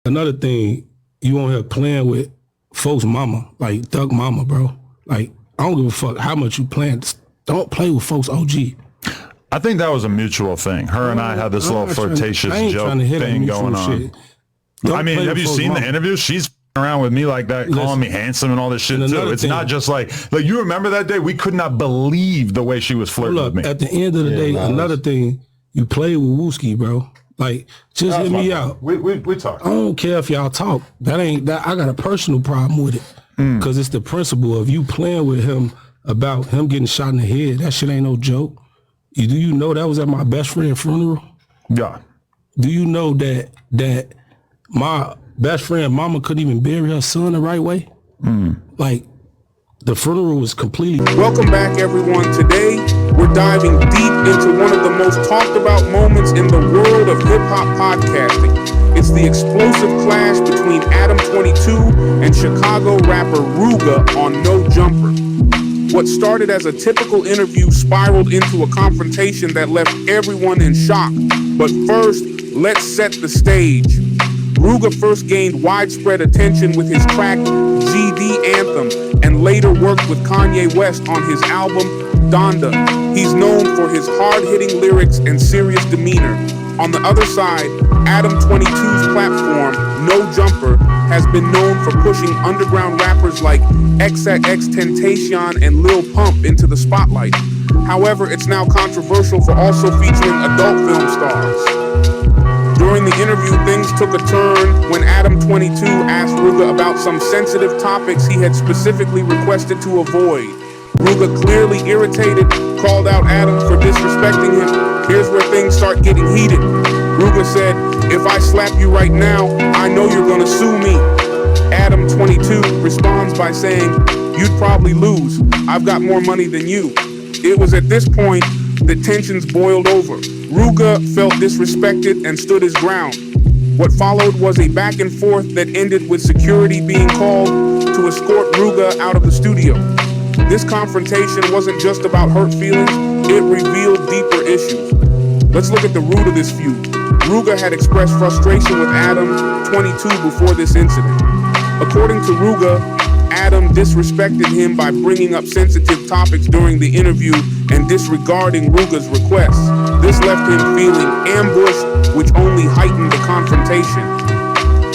Another thing, you on here playing with folks' mama, like Durk mama, bro. Like, I don't give a fuck how much you playing. Don't play with folks' OG. I think that was a mutual thing. Her and I had this little flirtatious joke thing going on. I mean, have you seen the interview? She's around with me like that, calling me handsome and all this shit too. It's not just like you remember that day? We could not believe the way she was flirting with me. At the end of the day, another thing, you play with Wooski, bro. Like, just hit me out. We talk. I don't care if y'all talk. That ain't that. I got a personal problem with it because it's the principle of you playing with him about him getting shot in the head. That shit ain't no joke. Do you know that was at my best friend's funeral? Yeah. Do you know that my best friend mama couldn't even bury her son the right way? Like, the funeral was completely... Welcome back, everyone. Today, we're diving deep into one of the most talked about moments in the world of hip-hop podcasting. It's the explosive clash between Adam22 and Chicago rapper Rooga on No Jumper. What started as a typical interview spiraled into a confrontation that left everyone in shock. But first, let's set the stage. Rooga first gained widespread attention with his track GD Anthem and later worked with Kanye West on his album Donda. He's known for his hard-hitting lyrics and serious demeanor. On the other side, Adam22's platform, No Jumper, has been known for pushing underground rappers like XXXTentacion and Lil Pump into the spotlight. However, it's now controversial for also featuring adult film stars. During the interview, things took a turn when Adam22 asked Rooga about some sensitive topics he had specifically requested to avoid. Rooga, clearly irritated, called out Adam for disrespecting him. Here's where things start getting heated. Rooga said, "If I slap you right now, I know you're gonna sue me." Adam22 responds by saying, "You'd probably lose. I've got more money than you." It was at this point that tensions boiled over. Rooga felt disrespected and stood his ground. What followed was a back and forth that ended with security being called to escort Rooga out of the studio. This confrontation wasn't just about hurt feelings, it revealed deeper issues. Let's look at the root of this feud. Rooga had expressed frustration with Adam22 before this incident. According to Rooga, Adam disrespected him by bringing up sensitive topics during the interview and disregarding Rooga's requests. This left him feeling ambushed, which only heightened the confrontation.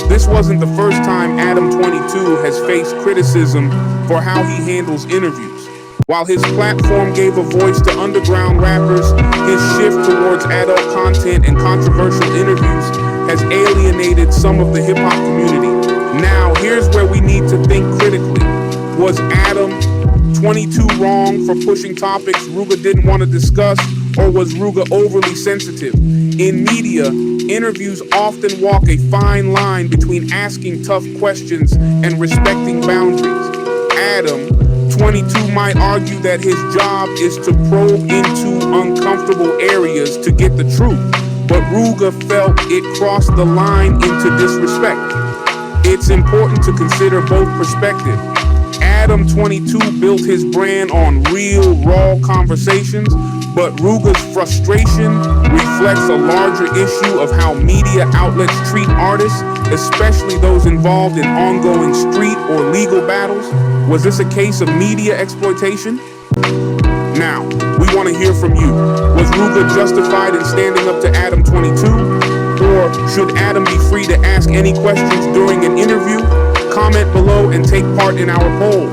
This wasn't the first time Adam22 has faced criticism for how he handles interviews. While his platform gave a voice to underground rappers, his shift towards adult content and controversial interviews has alienated some of the hip-hop community. Now, here's where we need to think critically. Was Adam22 wrong for pushing topics Rooga didn't want to discuss, or was Rooga overly sensitive? In media, interviews often walk a fine line between asking tough questions and respecting boundaries. Adam22 might argue that his job is to probe into uncomfortable areas to get the truth, but Rooga felt it crossed the line into disrespect. It's important to consider both perspectives. Adam22 built his brand on real, raw conversations, but Rooga's frustration reflects a larger issue of how media outlets treat artists, especially those involved in ongoing street or legal battles. Was this a case of media exploitation? Now, we want to hear from you. Was Rooga justified in standing up to Adam22? Or should Adam be free to ask any questions during an interview? Comment below and take part in our poll.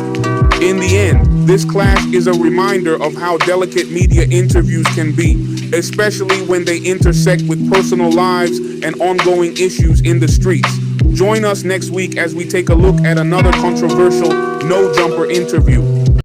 In the end, this clash is a reminder of how delicate media interviews can be, especially when they intersect with personal lives and ongoing issues in the streets. Join us next week as we take a look at another controversial No Jumper interview.